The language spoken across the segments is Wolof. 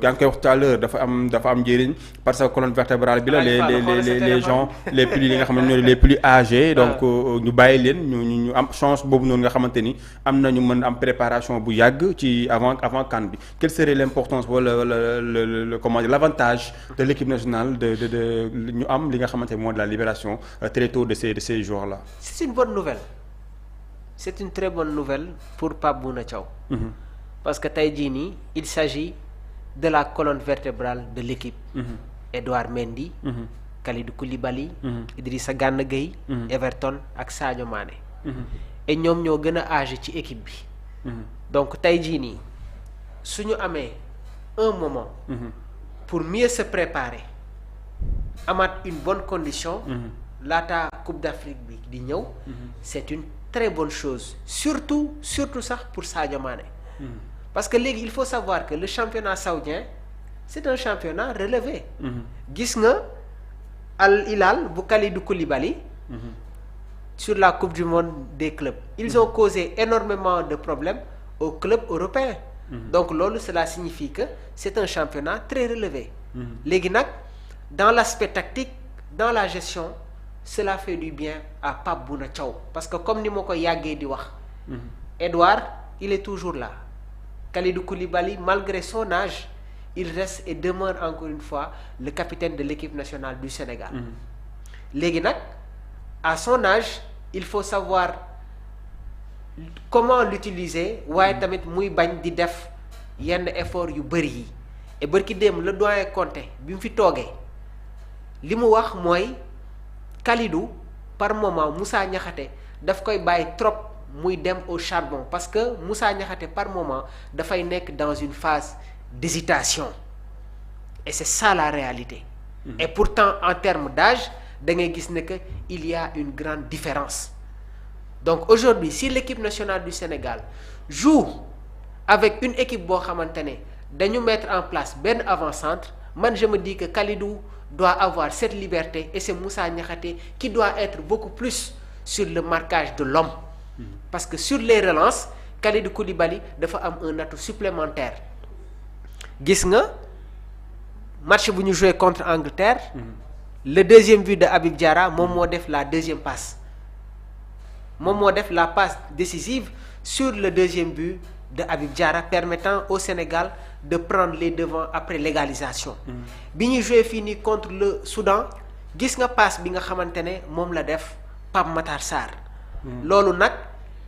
yaa ngi koy wax tout à l'heure dafa am njëriñ parce que colonne vertébrale bi la les gens les plus li nga xam ne ñoo les plus âgés donc ñu bàyyi leen ñu am chance boobu noonu nga xamante ni am na ñu mën am préparation bu yàgg ci avant CAN bi quelle serait l'importance wala le comment dire l'avantage de l'équipe nationale de ñu am li nga xamante ni mooy de la libération très tôt de ces joueurs là. C'est une bonne nouvelle c'est une très bonne nouvelle pour Pape Bouna Thiaw. Parce que tey jii nii il s'agit de la colonne vertébrale de l'équipe. Edouard Mendy. Kalidou Koulibaly. Idrissa Gana Gueye. Everton ak Sadio Mané. et ñoom ñoo gën a âgé ci équipe bi. donc tey jii nii su ñu amee un moment. pour mieux se préparer amaat une bonne condition. laata Coupe d'Afrique bi di ñëw. c'est une très bonne chose surtout sax pour Sadio Mané. parce que léegi il faut savoir que le championnat saoudien c'est un championnat relevé. gis nga Al Hilal bu Kalidou Koulibaly. sur la Coupe du monde des clubs. ils ont causé énormément de problèmes aux clubs européens. donc loolu cela signifie que c'est un championnat très relevé. léegi nag dans l'aspect tactique dans la gestion cela fait du bien à Pape Bouna Thiaw parce que comme ni ma ko yàggee di wax. Edouard il est toujours là. Kalidou Koulibaly malgré son âge il reste et demeure encore une fois le capitaine de l'équipe nationale du Sénégal. léegi nag à son âge il faut savoir comment l'utiliser waaye tamit muy bañ di def yenn effort yu bëri yi et bërki démb le doyen Conté bi mu fi toogee li mu wax mooy Kalidou par moment Moussa Niakhaté daf koy bàyyi trop muy dem au charbon parce que Moussa Niakhaté par moment dafay nekk dans une phase d'hésitation et c'est ça la réalité. Et pourtant en termes d'âge da ngay gis ne que il y a une grande différence. donc aujourd'hui si l'équipe nationale du Sénégal joue avec une équipe boo xamante ne dañu mettre en place benn avant-centre man je me dis que Kalidou doit avoir cette liberté et c'est Moussa Niakhaté qui doit être beaucoup plus sur le marquage de l'homme. parce que sur les relances Kalidou Koulibaly dafa am un atout supplémentaire. gis nga match bu ñu joué contre Angleterre. le deuxième but de Habib Diarra moom moo def la deuxième passe. moom moo def la passe décisive sur le deuxième but de Habib Diarra permettant au Sénégal de prendre les devants après l'égalisation. bi ñuy joué fii nii contre le Soudan gis nga passe bi nga xamante ne moom la def Pape Matar Sarr. loolu nag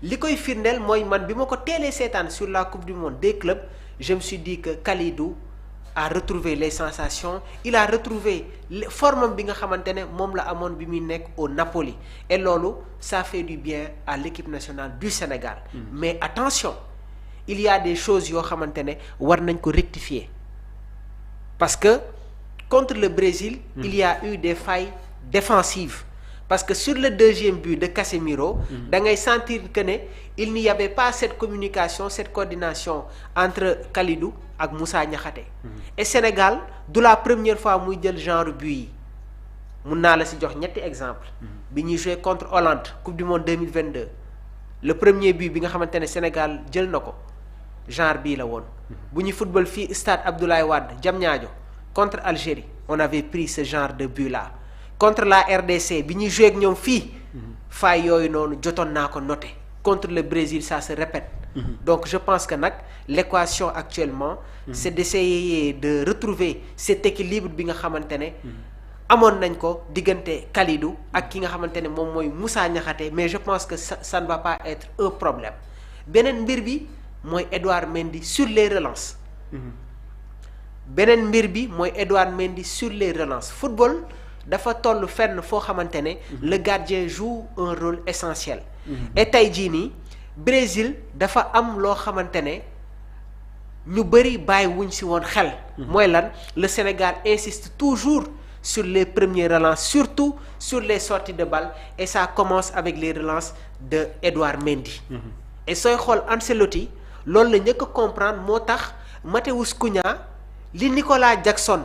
li koy firndeel mooy man bi ma ko teelee seetaan sur la Coupe du monde des clubs je me suis dit que Kalidou a retrouvé les sensations il a retrouvé forme bi nga xamante ne moom la amoon bi muy nekk au Napoli et loolu ça fait du bien à l'équipe nationale du Sénégal. mais attention il y a des choses yoo xamante ne war nañ ko rectifier parce que contre le Brésil. il y a eu des failles défensives. parce que sur le deuxième but de Casemiro da ngay sentir que ne il n'y avait pas cette communication cette coordination entre Kalidou ak Moussa Niakhaté. et Sénégal du la première fois muy jël genre but yi mun naa la ci jox ñetti exemple bi ñuy joué contre Hollande Coupe du monde 2022 le premier but bi nga xamante ne Sénégal jël na ko genre bii la woon. bu ñuy football fii stade Abdoulaye Wade Diamniadio contre Algérie on avait pris ce genre de but là. contre la RDC bi ñuy joué ak ñoom fii faay yooyu noonu jotoon naa ko noté contre le Brésil ça se répète. donc je pense que nag l'équation actuellement c'est d'essayer de retrouver cet équilibre bi nga xamante ne amoon nañ ko diggante Kalidou ak ki nga xamante ne moom mooy Moussa Niakhaté mais je pense que ça ne va pas être un problème beneen mbir bi mooy Edouard Mendy sur les relances. beneen mbir bi mooy Edouard Mendy sur les relances football. dafa toll fenn foo xamante ne le gardien joue un rôle essentiel. et tey jii nii Brésil dafa am loo xamante ne ñu bëri bàyyi wuñ ci woon xel. mooy lan le Sénégal insiste toujours sur les premières relances surtout sur les sorties de balle et ça commence avec les relances de Edouard Mendy. et sooy xool Ancelotti loolu la njëkk a comprendre moo tax Mateusz Cunha li Nicolas Jackson.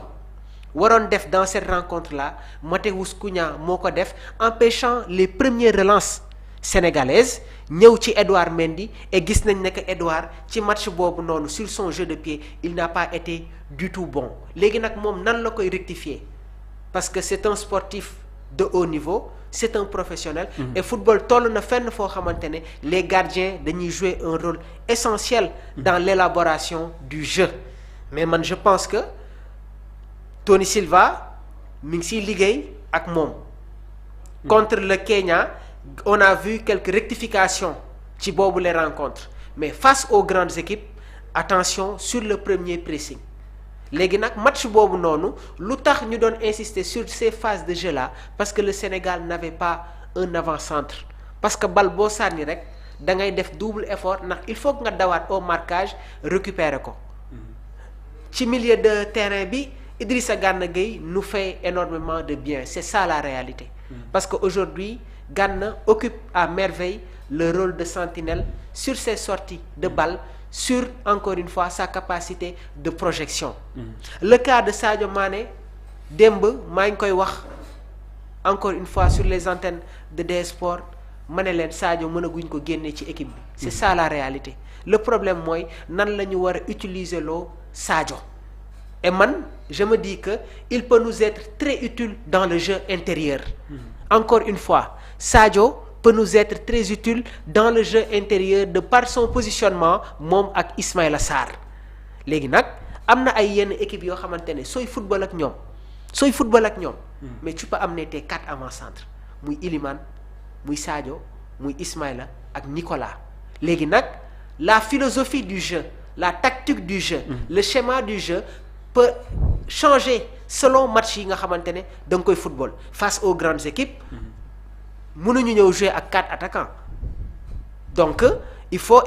waroon def dans cette rencontre là Mateusz Cunha moo ko def empêchant les premières relances sénégalaise ñëw ci Edouard Mendy et gis nañ ne que Edouard ci match boobu noonu sur son jeu de pied il n'a pas été du tout bon léegi nag moom nan la koy rectifier parce que c'est un sportif de haut niveau c'est un professionnel et football toll na fenn foo xamante ne les gardiens dañuy jouer un rôle essentiel dans l'élaboration du jeu mais man je pense que Tony Silva mi ngi siy liggéey ak moom contre le Kenya on a vu quelques rectifications ci boobu les rencontres mais face aux grandes équipes attention sur le premier pressing léegi nag match boobu noonu lu tax ñu doon insister sur ces phases de jeu là parce que le Sénégal n'avait pas un avant-centre parce que bal boo sànni rek da ngay def double effort ndax il faut que nga dawaat au marquage récupérer ko ci milieu de terrain bi Idrissa Gana Gueye nous fait énormément de bien c'est ça la réalité parce que aujourd'hui Gana occupe à merveille le rôle de sentinelle sur ses sorties de balle sur encore une fois sa capacité de projection le cas de Sadio Mané démb maa ngi koy wax encore une fois sur les antennes de DS Sport ma ne leen Sadio mënaguñ ko génne ci équipe bi c'est ça la réalité le problème mooy nan la ñu war a utiliser loo Sadio et man je me dis que il peut nous être très utile dans le jeu intérieur encore une fois Sadio peut nous être très utile dans le jeu intérieur de par son positionnement moom ak Ismaïla Sarr léegi nag am na ay yenn équipes yoo xamante ne sooy football ak ñoom mais tu peux amener tes 4 avant-centres muy Iliman muy Sadio muy Ismaïla ak Nicolas léegi nag la philosophie du jeu la tactique du jeu le schéma du jeu peut changer selon match yi nga xamante ne da nga koy football face aux grandes équipes mënuñu ñëw jouer ak 4 attaquants donc il faut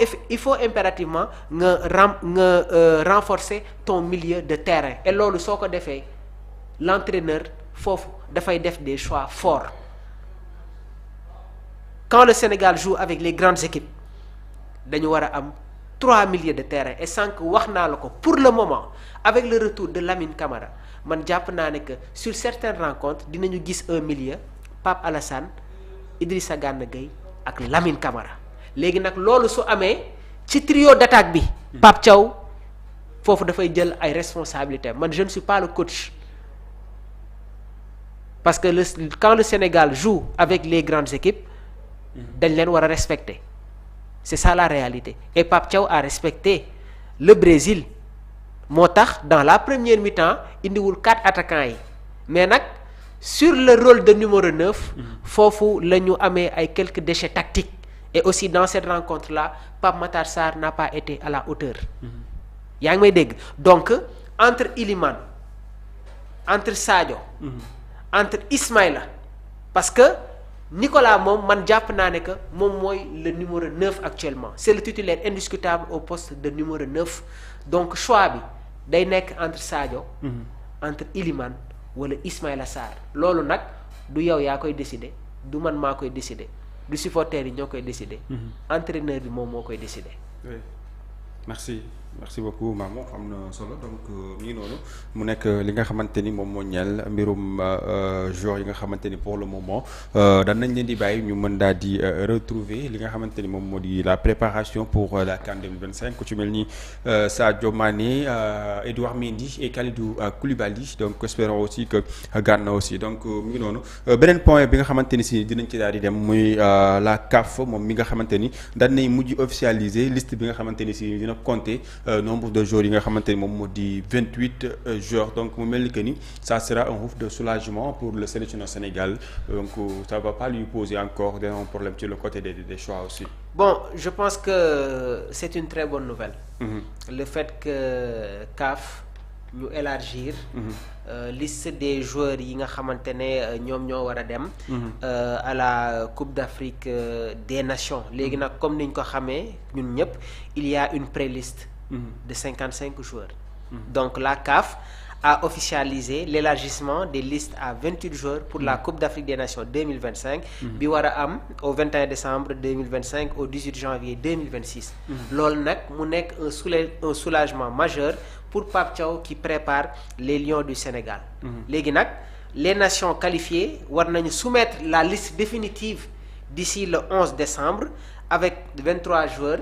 impérativement nga renforcer ton milieu de terrain et loolu soo ko defee l'entraîneur foofu dafay def des choix forts quand le Sénégal joue avec les grandes équipes dañu war a am 3 milieux de terrain et sànq wax naa la ko pour le moment avec le retour de Lamine Camara man jàpp naa ne que sur certaines rencontres dinañu gis un milieu Pape Alassane Idrissa Gana Gueye ak Lamine Camara léegi nag loolu su amee ci trio d'attaque bi Pape Thiaw foofu dafay jël ay responsabilités man je ne suis pas le coach parce que quand le Sénégal joue avec les grandes équipes dañ leen war a respecter c'est ça la réalité et Pape Thiaw a respecté le Brésil moo tax dans la première mi-temps indiwul 4 attaquants yi mais nag sur le rôle de numéro 9 foofu la ñu amee ay quelques déchets tactiques et aussi dans cette rencontre là Pape Matar Sarr n'a pas été à la hauteur yaa ngi may dégg donc entre Iliman entre Sadio entre Ismaïla parce que Nicolas moom man jàpp naa ne que moom mooy le numéro 9 actuellement c'est le titulaire indiscutable au poste de numéro 9 donc choix bi day nekk entre Sadio entre Iliman wala Ismaïla Sarr loolu nag du yow yaa koy décider du man maa koy décider du supporter yi ñoo koy décider entraîneur bi moom moo koy décider. Oui. merci beaucoup Mamou am na solo donc mi ngi noonu mu nekk li nga xamante ni moom moo ñeel mbirum joueurs yi nga xamante ni pour le moment daan nañ leen di bàyyi ñu mën daal di retrouver li nga xamante ni moom moo di la préparation pour la CAN 2025 ku ci mel ni Sadio Mané Edouard Mendy et Kalidou Koulibaly donc espérons aussi que Gana aussi donc mi ngi noonu beneen point bi nga xamante ni si dinañ ci daal di dem muy la CAF moom mi nga xamante ni daan nañ mujj officialiser liste bi nga xamante ni si dina compter nombre de joueurs yi nga xamante ni moom moo di 28 joueurs donc mu mel ni que ni ça sera un ouf de soulagement pour le sélectionneur Sénégal donc ça va pas lui poser encore des problèmes sur le côté des choix aussi. Bon, je pense que c'est une très bonne nouvelle. Le fait que CAF ñu élargir liste des joueurs yi nga xamante ne ñoom ñoo war a dem à la Coupe d'Afrique des Nations léegi nag comme niñ ko xamee ñun ñëpp il y a une pré-liste de 55 joueurs donc la CAF a officialisé l'élargissement des listes à 28 joueurs pour la Coupe d'Afrique des Nations 2025 bi war a am au 21 décembre 2025 au 18 janvier 2026 loolu nag mu nekk un soulagement majeur pour Pape Thiaw qui prépare les Lions du Sénégal léegi nag les nations qualifiées war nañu soumettre la liste définitive d'ici le 11 décembre avec 23 joueurs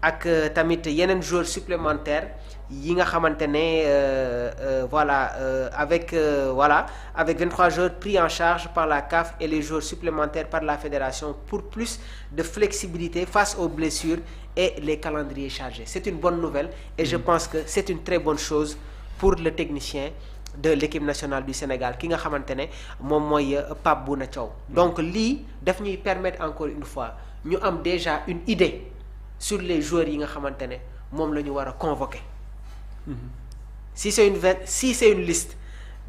ak tamit yeneen joueurs supplémentaires yi nga xamante ne voilà avec 23 joueurs pris en charge par la CAF et les joueurs supplémentaires par la fédération pour plus de flexibilité face aux blessures et les calendriers chargés. C'est une bonne nouvelle et je pense que c'est une très bonne chose pour le technicien de l'équipe nationale du Sénégal ki nga xamante ne moom mooy Pape Bouna Thiaw. Donc lii daf ñuy permettre encore une fois ñu am déjà une idée sur les joueurs yi nga xamante ne moom la ñu war a convoquer. Si c'est une liste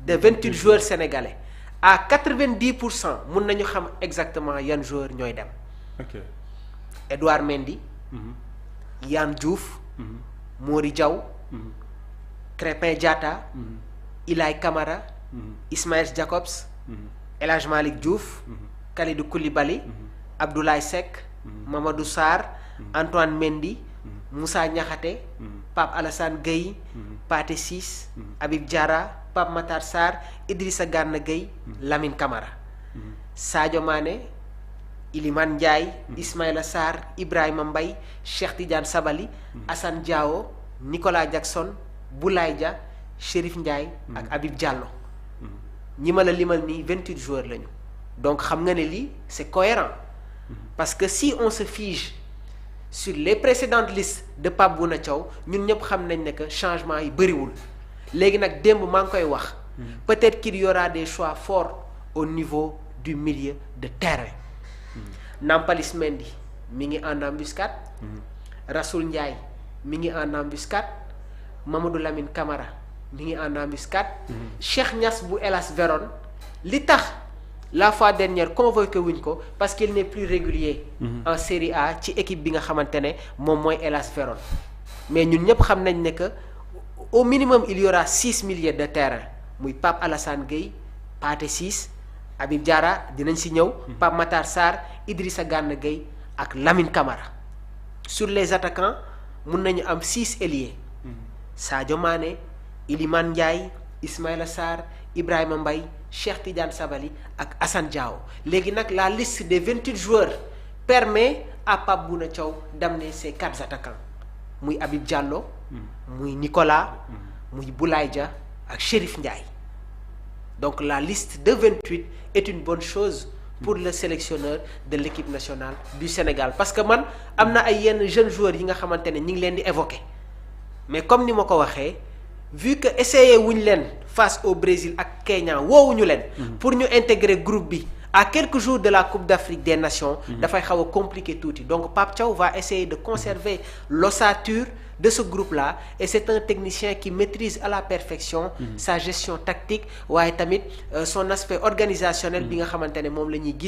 de 28 joueurs sénégalais à 90% mun nañu xam exactement yan joueurs ñooy dem. ok Edouard Mendy. Yann Diouf. Mori Diaw. Crépin Diatta. Ilay Camara. Ismaël Jacobs. El Hadj Malick Diouf. Kalidou Koulibaly. Abdoulaye Seck. Mamadou Sarr. Antoine Mendy. Moussa Niakhaté. Pape Alassane Gueye. Pathé Ciss. Habib Diarra. Pape Matar Sarr. Idrissa Gana Gueye. Lamine Camara. Sadio Mané. Iliman Ndiaye. Ismaïla Sarr. Ibrahima Mbaye. Cheikh Tidiane Sabali. Assane Diao. Nicolas Jackson. Boulaye Dia. Chérif Ndiaye. ak Habib Diallo. ñi ma la limal nii 28 joueurs lañu. donc xam nga ne lii c'est cohérent. parce que si on se fige sur les précédentes listes de Pape Bouna Thiaw ñun ñëpp xam nañ ne que changement yi bëriwul. léegi nag démb maa ngi koy wax. peut-être qu'il y aura des choix forts au niveau du milieu de terrain. Nampalys Mendy mi ngi en embuscade. Rassoul Ndiaye mi ngi en embuscade. Mamadou Lamine Camara mi ngi en embuscade. Cheikh Niass bu Hellas Vérone li tax la fois dernière convoqué wuñ ko parce qu'il n'est plus régulier. En Série A ci équipe bi nga xamante ne moom mooy Hellas Vérone. mais ñun ñëpp xam nañ ne que au minimum il y aura 6 milieux de terrain muy Pape Alassane Gueye Pathé Ciss Habib Diarra dinañ si ñëw. Pape Matar Sarr Idrissa Gana Gueye ak Lamine Camara. sur les attaquants mun nañu am 6 ailiers. Sadio Mané Iliman Ndiaye Ismaïla Sarr Ibrahima Mbaye Cheikh Tidiane Sabali ak Assane Diao léegi nag la liste des 28 joueurs permet à Pape Bouna Thiaw d'amener ses 4 attaquants muy Habib Diallo. muy Nicolas. muy Boulaye Dia ak Chérif Ndiaye. donc la liste de 28 est une bonne chose pour le sélectionneur de l'équipe nationale du Sénégal parce que man am na ay yenn jeunes joueurs yi nga xamante ne ñi ngi leen di évoquer. mais comme ni ma ko waxee vu que essayé wuñ leen face au Brésil ak Kenya woowuñu leen. pour ñu intégrer groupe bi à quelques jours de la Coupe d'Afrique des Nations. dafay xaw a compliqué tuuti donc Pape Thiaw va essayer de conserver l'ossature de ce groupe-là et c'est un technicien qui maîtrise à la perfection. sa gestion tactique waaye tamit son aspect organisationnel bi nga xamante ne moom la ñuy gis.